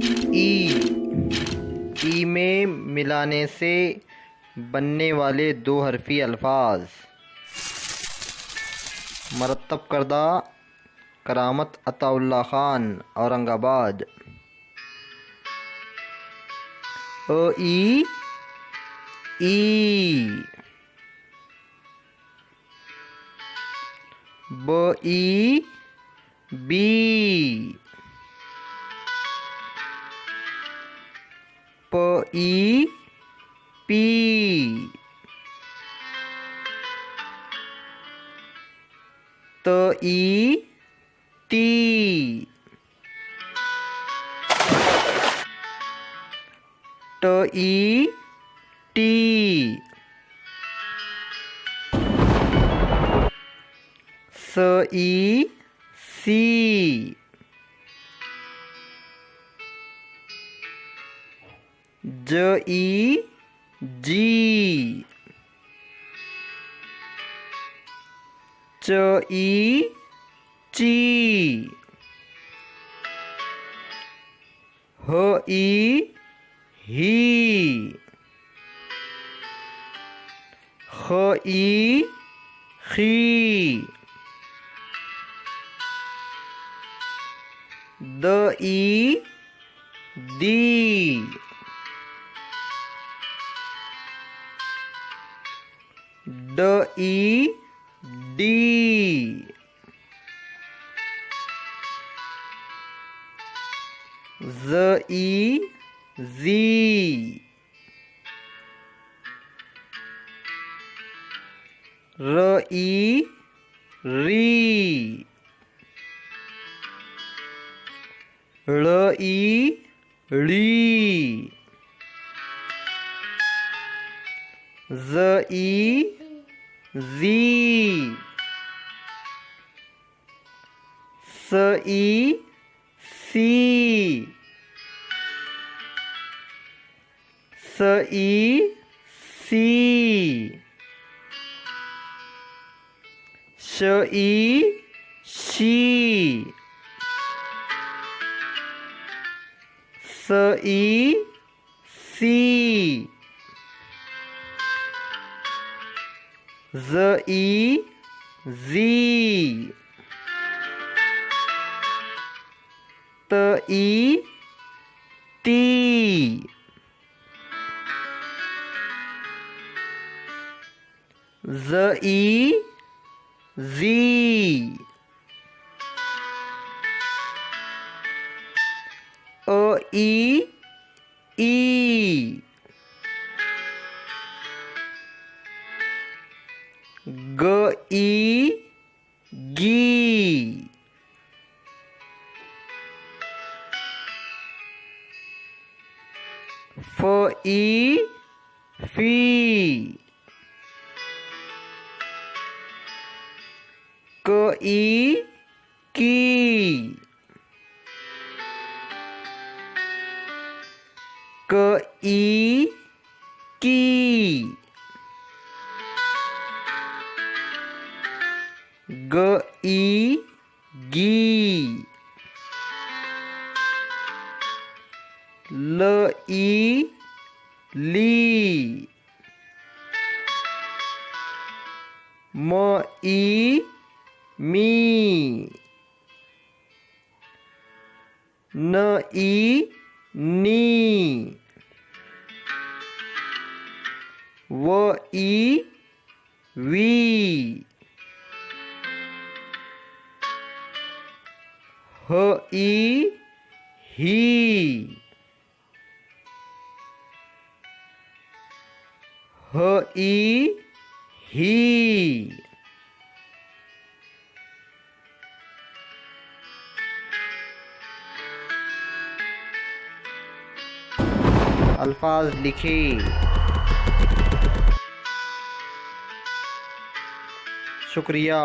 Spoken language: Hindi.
ई। ई में मिलाने से बनने वाले दो हरफी अल्फाज। मरतब करदा करामत अताउल्ला खान, औरंगाबाद। ओ ई ई। ब ई बी। प ई पी। त ई ती। ट ई टी। स ई सी। ज ई जी। च ई ची। ह ई ही। ख ई खी। द ई दी। ड ई डी। ज़ ई जी। र ई री। ळ ई ड़ी। ज़ ई जी। स ई सी। स ई सी। श ई शी। स ई सी। ज़ ई जी। त ई ती। ज़ ई जी। अ ई ई। ग ई गी। फ ई फी। क ई की। क ई की। ग ई गी। ल ई ली। म ई मी। न ई नी। व ई वी। ह ई ही। ह ई ही। अल्फाज लिखे। शुक्रिया।